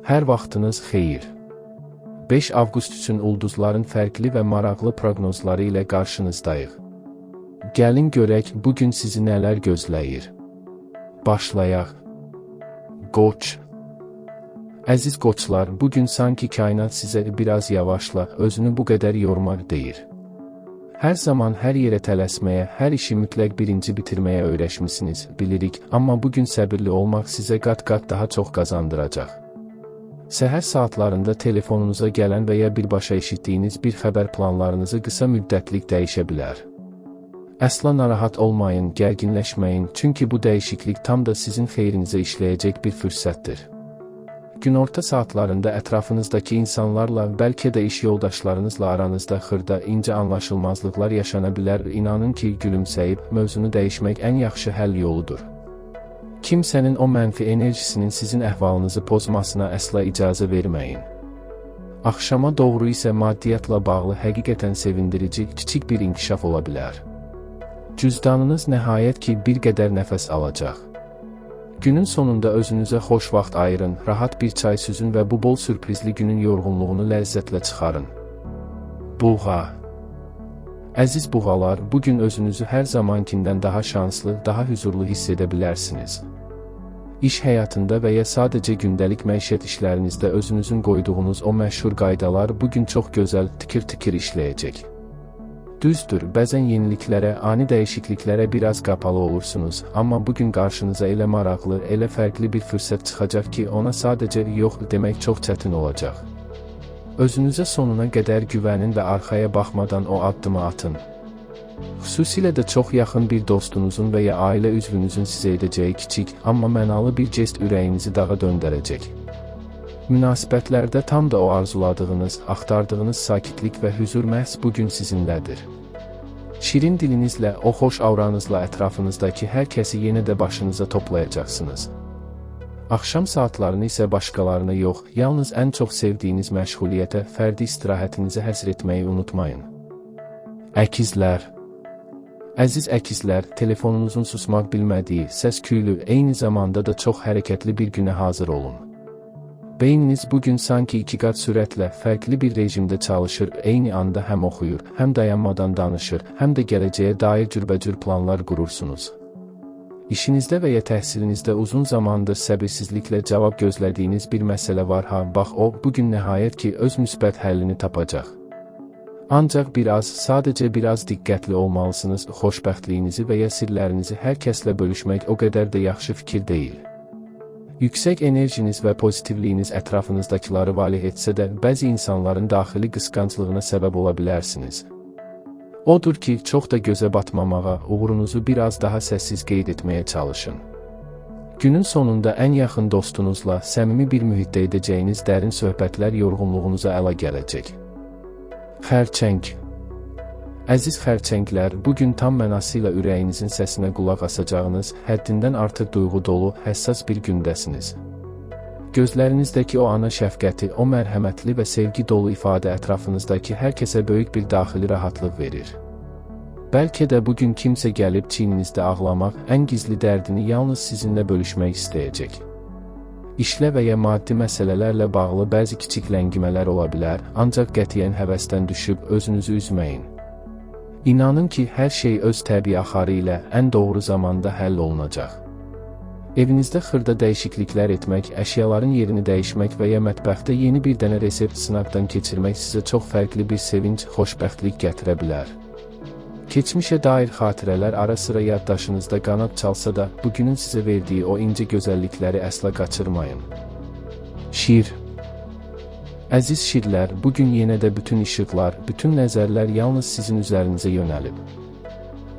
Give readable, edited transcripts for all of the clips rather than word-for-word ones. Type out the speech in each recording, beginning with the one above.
Hər vaxtınız xeyir. 5 avqust üçün ulduzların fərqli və maraqlı proqnozları ilə qarşınızdayıq. Gəlin görək, bugün sizi nələr gözləyir. Başlayaq. Qoç. Əziz qoçlar, bugün sanki kainat sizə biraz yavaşla, özünü bu qədər yormaq deyir. Hər zaman hər yerə tələsməyə, hər işi mütləq birinci bitirməyə öyrəşmisiniz, bilirik, amma bugün səbirli olmaq sizə qat-qat daha çox qazandıracaq. Səhər saatlarında telefonunuza gələn və ya birbaşa eşitdiyiniz bir xəbər planlarınızı qısa müddətlik dəyişə bilər. Əsla narahat olmayın, gərginləşməyin, çünki bu dəyişiklik tam da sizin xeyrinizə işləyəcək bir fürsətdir. Günorta saatlarında ətrafınızdakı insanlarla, bəlkə də iş yoldaşlarınızla aranızda xırda, incə anlaşılmazlıqlar yaşana bilər. İnanın ki, gülümsəyib, mövzunu dəyişmək ən yaxşı həll yoludur. Kimsənin o mənfi enerjisinin sizin əhvalınızı pozmasına əsla icazə verməyin. Axşama doğru isə maddiyyatla bağlı həqiqətən sevindirici, kiçik bir inkişaf ola bilər. Cüzdanınız nəhayət ki, bir qədər nəfəs alacaq. Günün sonunda özünüzə xoş vaxt ayırın, rahat bir çay süzün və bu bol sürprizli günün yorğunluğunu ləzzətlə çıxarın. Buğa. Əziz buğalar, bugün özünüzü hər zamankindən daha şanslı, daha huzurlu hiss edə bilərsiniz. İş həyatında və ya sadəcə gündəlik məişət işlərinizdə özünüzün qoyduğunuz o məşhur qaydalar bugün çox gözəl, tikir-tikir işləyəcək. Düzdür, bəzən yeniliklərə, ani dəyişikliklərə biraz qapalı olursunuz, amma bugün qarşınıza elə maraqlı, elə fərqli bir fürsət çıxacaq ki, ona sadəcə yox demək çox çətin olacaq. Özünüzə sonuna qədər güvənin və arxaya baxmadan o addımı atın. Xüsusilə də çox yaxın bir dostunuzun və ya ailə üzvünüzün sizə edəcəyi kiçik, amma mənalı bir jest ürəyinizi dağa döndərəcək. Münasibətlərdə tam da o arzuladığınız, axtardığınız sakitlik və huzur məhz bugün sizinlədir. Şirin dilinizlə, o xoş auranızla ətrafınızdakı hər kəsi yenə də başınıza toplayacaqsınız. Axşam saatlarını isə başqalarına yox, yalnız ən çox sevdiyiniz məşğuliyyətə, fərdi istirahətinizə həsr etməyi unutmayın. Əkizlər. Əziz əkizlər, telefonunuzun susmaq bilmədiyi, səs-küylü, eyni zamanda da çox hərəkətli bir günə hazır olun. Beyniniz bugün sanki 2 qat sürətlə, fərqli bir rejimdə çalışır, eyni anda həm oxuyur, həm dayanmadan danışır, həm də gələcəyə dair cürbəcür planlar qurursunuz. İşinizdə və ya təhsilinizdə uzun zamandır səbirsizliklə cavab gözlədiyiniz bir məsələ var bax o, bugün nəhayət ki, öz müsbət həllini tapacaq. Ancaq sadəcə biraz diqqətli olmalısınız, xoşbəxtliyinizi və ya sirlərinizi hər kəslə bölüşmək o qədər də yaxşı fikir deyil. Yüksək enerjiniz və pozitivliyiniz ətrafınızdakıları valeh etsə də, bəzi insanların daxili qısqanclığına səbəb ola bilərsiniz. Odur ki, çox da gözə batmamağa, uğurunuzu biraz daha səssiz qeyd etməyə çalışın. Günün sonunda ən yaxın dostunuzla, səmimi bir mühitdə edəcəyiniz dərin söhbətlər yorğunluğunuza əla gələcək. Xərçəng. Əziz xərçənglər, bugün tam mənasıyla ürəyinizin səsinə qulaq asacağınız, həddindən artıq duyğu dolu, həssas bir gündəsiniz. Gözlərinizdəki o ana şəfqəti, o mərhəmətli və sevgi dolu ifadə ətrafınızdakı hər kəsə böyük bir daxili rahatlıq verir. Bəlkə də bugün kimsə gəlib çiyninizdə ağlamaq, ən gizli dərdini yalnız sizinlə bölüşmək istəyəcək. İşlə və ya maddi məsələlərlə bağlı bəzi kiçik ləngimələr ola bilər, ancaq qətiyyən həvəsdən düşüb özünüzü üzməyin. İnanın ki, hər şey öz təbii axarı ilə ən doğru zamanda həll olunacaq. Evinizdə xırda dəyişikliklər etmək, əşyaların yerini dəyişmək və ya mətbəxdə yeni bir dənə resept sınaqdan keçirmək sizə çox fərqli bir sevinc, xoşbəxtlik gətirə bilər. Keçmişə dair xatirələr ara sıra yaddaşınızda qanad çalsa da, bugünün sizə verdiyi o incə gözəllikləri əsla qaçırmayın. Şir. Əziz şirlər, bugün yenə də bütün işıqlar, bütün nəzərlər yalnız sizin üzərinizə yönəlib.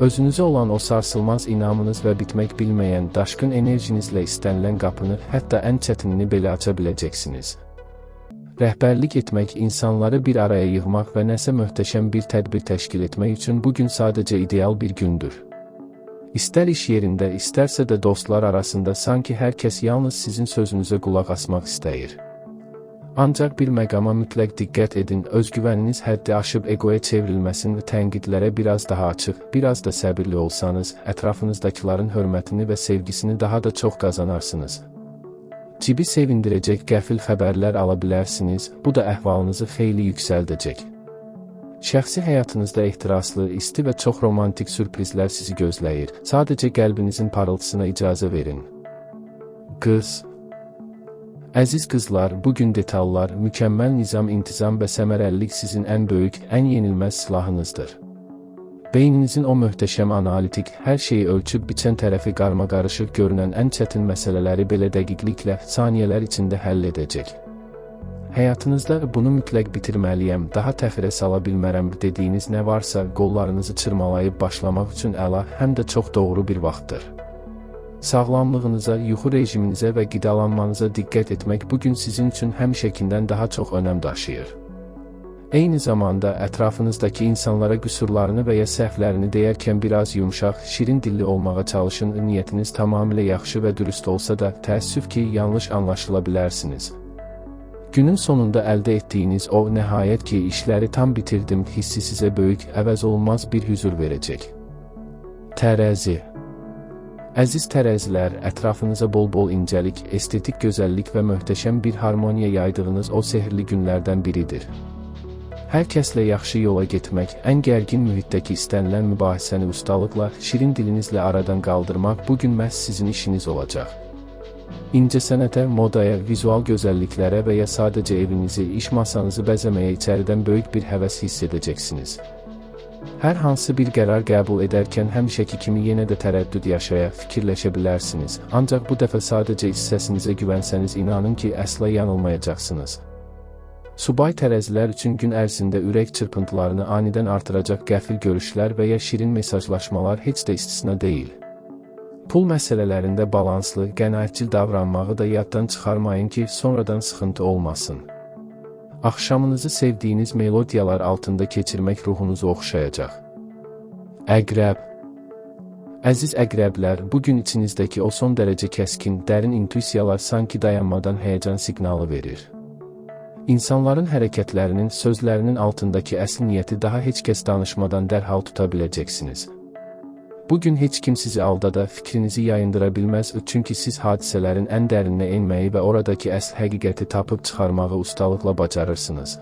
Özünüzə olan o sarsılmaz inamınız və bitmək bilməyən daşqın enerjinizlə istənilən qapını, hətta ən çətinini belə aça biləcəksiniz. Rəhbərlik etmək, insanları bir araya yığmaq və nəsə möhtəşəm bir tədbir təşkil etmək üçün bugün sadəcə ideal bir gündür. İstər iş yerində, istərsə də dostlar arasında sanki hər kəs yalnız sizin sözünüzə qulaq asmaq istəyir. Ancaq bir məqama mütləq diqqət edin, özgüvəniniz həddi aşıb egoya çevrilməsin və tənqidlərə biraz daha açıq, biraz da səbirli olsanız, ətrafınızdakıların hörmətini və sevgisini daha da çox qazanarsınız. Cibi sevindirəcək qəfil xəbərlər ala bilərsiniz, bu da əhvalınızı xeyli yüksəldəcək. Şəxsi həyatınızda ehtiraslı, isti və çox romantik sürprizlər sizi gözləyir. Sadəcə qəlbinizin parıltısına icazə verin. Qız. Əziz qızlar, bugün detallar, mükəmməl nizam, intizam və səmərəlilik sizin ən böyük, ən yenilməz silahınızdır. Beyninizin o möhtəşəm analitik, hər şeyi ölçüb biçən tərəfi qarmaqarışıq görünən ən çətin məsələləri belə dəqiqliklə, saniyələr içində həll edəcək. Həyatınızda bunu mütləq bitirməliyəm, daha təxirə sala bilmərəm dediyiniz nə varsa, qollarınızı çırmalayıb başlamaq üçün əla, həm də çox doğru bir vaxtdır. Sağlamlığınıza, yuxu rejiminizə və qidalanmanıza diqqət etmək bugün sizin üçün həmişəkindən daha çox önəm daşıyır. Eyni zamanda ətrafınızdakı insanlara qüsurlarını və ya səhvlərini deyərkən biraz yumşaq, şirin dilli olmağa çalışın. Niyyətiniz tamamilə yaxşı və dürüst olsa da, təəssüf ki, yanlış anlaşıla bilərsiniz. Günün sonunda əldə etdiyiniz o, nəhayət ki, işləri tam bitirdim hissi sizə böyük, əvəzolunmaz bir hüzur verəcək. Tərəzi. Əziz tərəzilər, ətrafınıza bol-bol incəlik, estetik gözəllik və möhtəşəm bir harmoniya yaydığınız o sehirli günlərdən biridir. Hər kəslə yaxşı yola getmək, ən gərgin mühitdəki istənilən mübahisəni ustalıqla, şirin dilinizlə aradan qaldırmaq bugün məhz sizin işiniz olacaq. İncəsənətə, modaya, vizual gözəlliklərə və ya sadəcə evinizi, iş masanızı bəzəməyə içəridən böyük bir həvəs hiss edəcəksiniz. Hər hansı bir qərar qəbul edərkən həmişəki kimi yenə də tərəddüd yaşaya, fikirləşə bilərsiniz. Ancaq bu dəfə sadəcə iç səsinizə güvənsəniz inanın ki, əsla yanılmayacaqsınız. Subay tərəzilər üçün gün ərzində ürək çırpıntılarını anidən artıracaq qəfil görüşlər və ya şirin mesajlaşmalar heç də istisna deyil. Pul məsələlərində balanslı, qənaətcil davranmağı da yaddan çıxarmayın ki, sonradan sıxıntı olmasın. Axşamınızı sevdiyiniz melodiyalar altında keçirmək ruhunuzu oxşayacaq. Əqrəb. Əziz əqrəblər, bugün içinizdəki o son dərəcə kəskin, dərin intuisiyalar sanki dayanmadan həyəcan siqnalı verir. İnsanların hərəkətlərinin, sözlərinin altındakı əsl niyyəti daha heç kəs danışmadan dərhal tuta biləcəksiniz. Bugün heç kim sizi aldada, fikrinizi yayındıra bilməz, çünki siz hadisələrin ən dərinə enməyi və oradakı əsl həqiqəti tapıb çıxarmağı ustalıqla bacarırsınız.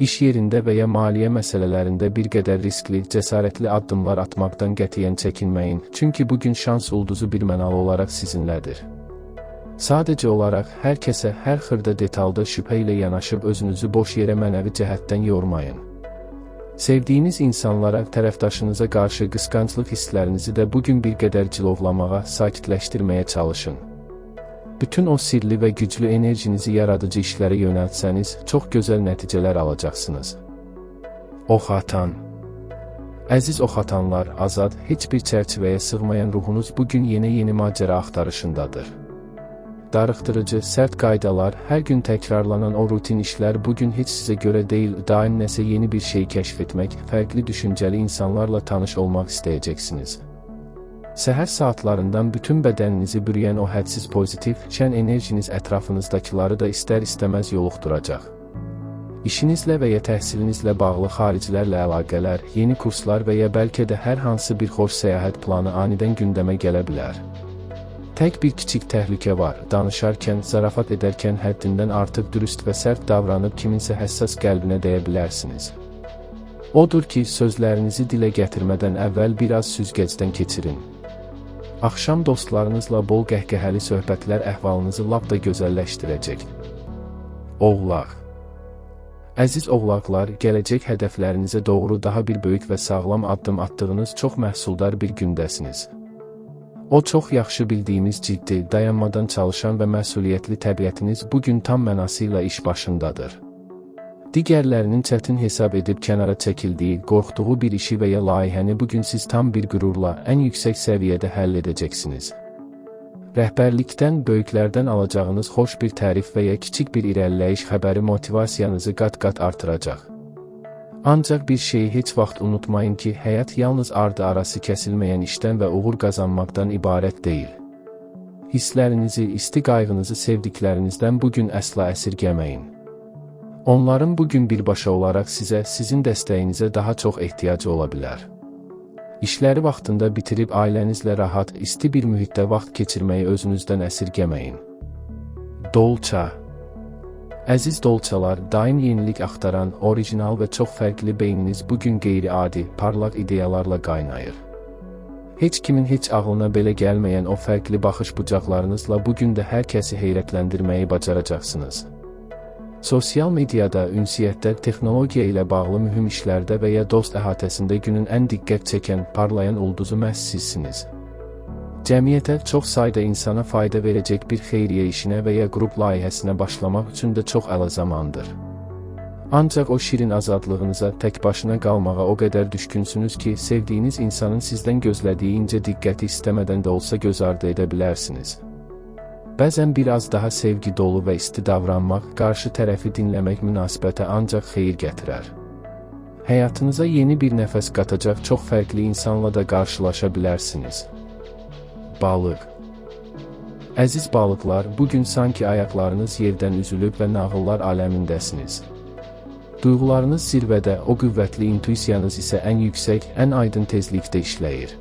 İş yerində və ya maliyyə məsələlərində bir qədər riskli, cəsarətli addımlar atmaqdan qətiyyən çəkinməyin, çünki bugün şans ulduzu birmənalı olaraq sizinlədir. Sadəcə olaraq hər kəsə, hər xırda detalda şübhə ilə yanaşıb özünüzü boş yerə mənəvi cəhətdən yormayın. Sevdiyiniz insanlara, tərəfdaşınıza qarşı qısqanclıq hisslərinizi də bugün bir qədər cilovlamağa, sakitləşdirməyə çalışın. Bütün o sirli və güclü enerjinizi yaradıcı işlərə yönəltsəniz, çox gözəl nəticələr alacaqsınız. Ox atan. Əziz ox atanlar, azad, heç bir çərçivəyə sığmayan ruhunuz bugün yeni macəra axtarışındadır. Darıxdırıcı, sərt qaydalar, hər gün təkrarlanan o rutin işlər bugün heç sizə görə deyil, daim nəsə yeni bir şey kəşf etmək, fərqli düşüncəli insanlarla tanış olmaq istəyəcəksiniz. Səhər saatlarından bütün bədəninizi bürüyən o hədsiz pozitiv, şən enerjiniz ətrafınızdakiları da istər-istəməz yoluxduracaq. İşinizlə və ya təhsilinizlə bağlı xaricilərlə əlaqələr, yeni kurslar və ya bəlkə də hər hansı bir xoş səyahət planı anidən gündəmə gələ bilər. Tək bir kiçik təhlükə var, danışarkən, zarafat edərkən həddindən artıq dürüst və sərt davranıb kiminsə həssas qəlbinə dəyə bilərsiniz. Odur ki, sözlərinizi dilə gətirmədən əvvəl biraz süzgəcdən keçirin. Axşam dostlarınızla bol qəhqəhəli söhbətlər əhvalınızı lap da gözəlləşdirəcək. Oğlaq. Əziz oğlaqlar, gələcək hədəflərinizə doğru daha bir böyük və sağlam addım attığınız çox məhsuldar bir gündəsiniz. O çox yaxşı bildiyimiz ciddi, dayanmadan çalışan və məsuliyyətli təbiətiniz bugün tam mənasıyla iş başındadır. Digərlərinin çətin hesab edib kənara çəkildiyi, qorxduğu bir işi və ya layihəni bugün siz tam bir qürurla, ən yüksək səviyyədə həll edəcəksiniz. Rəhbərlikdən, böyüklərdən alacağınız xoş bir tərif və ya kiçik bir irəliləyiş xəbəri motivasiyanızı qat-qat artıracaq. Ancaq bir şeyi heç vaxt unutmayın ki, həyat yalnız ardı arası kəsilməyən işdən və uğur qazanmaqdan ibarət deyil. Hisslərinizi, isti qayğınızı sevdiklərinizdən bugün əsla əsirgəməyin. Onların bugün birbaşa olaraq sizə, sizin dəstəyinizə daha çox ehtiyacı ola bilər. İşləri vaxtında bitirib ailənizlə rahat, isti bir mühitdə vaxt keçirməyi özünüzdən əsirgəməyin. Dolça. Əziz dolçalar, daim yenilik axtaran, orijinal və çox fərqli beyniniz bugün qeyri-adi, parlaq ideyalarla qaynayır. Heç kimin heç ağlına belə gəlməyən o fərqli baxış bucaqlarınızla bugün də hər kəsi heyrətləndirməyi bacaracaqsınız. Sosial mediada, ünsiyyətdə, texnologiya ilə bağlı mühüm işlərdə və ya dost əhatəsində günün ən diqqət çəkən, parlayan ulduzu məhz sizsiniz. Cəmiyyətə çox sayda insana fayda verəcək bir xeyriyyə işinə və ya qrup layihəsinə başlamaq üçün də çox əla zamandır. Ancaq o şirin azadlığınıza, tək başına qalmağa o qədər düşkünsünüz ki, sevdiyiniz insanın sizdən gözlədiyi incə diqqəti istəmədən də olsa göz ardı edə bilərsiniz. Bəzən biraz daha sevgi dolu və isti davranmaq, qarşı tərəfi dinləmək münasibətə ancaq xeyir gətirər. Həyatınıza yeni bir nəfəs qatacaq çox fərqli insanla da qarşılaşa bilərsiniz. Balıq. Əziz balıqlar, bugün sanki ayaqlarınız yerdən üzülüb və nağıllar aləmindəsiniz. Duyğularınız zirvədə, o qüvvətli intuisiyanız isə ən yüksək, ən aydın tezlikdə işləyir.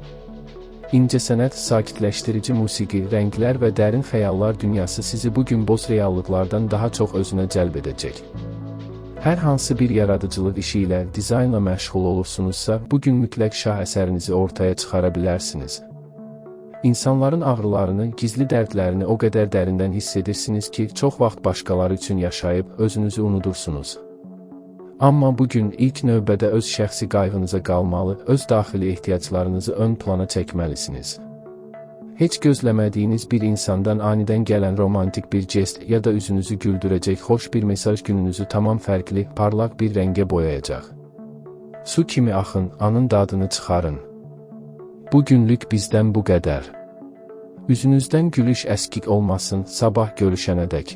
İncəsənət, sakitləşdirici musiqi, rənglər və dərin xəyallar dünyası sizi bugün boz reallıqlardan daha çox özünə cəlb edəcək. Hər hansı bir yaradıcılıq işi ilə, dizaynla məşğul olursunuzsa, bugün mütləq şah əsərinizi ortaya çıxara bilərsiniz. İnsanların ağrılarını, gizli dərdlərini o qədər dərindən hiss edirsiniz ki, çox vaxt başqaları üçün yaşayıb, özünüzü unudursunuz. Amma bugün ilk növbədə öz şəxsi qayğınıza qalmalı, öz daxili ehtiyaclarınızı ön plana çəkməlisiniz. Heç gözləmədiyiniz bir insandan anidən gələn romantik bir jest ya da üzünüzü güldürəcək xoş bir mesaj gününüzü tamam fərqli, parlaq bir rəngə boyayacaq. Su kimi axın, anın dadını çıxarın. Bugünlük bizdən bu qədər. Üzünüzdən gülüş əskik olmasın, sabah görüşənədək.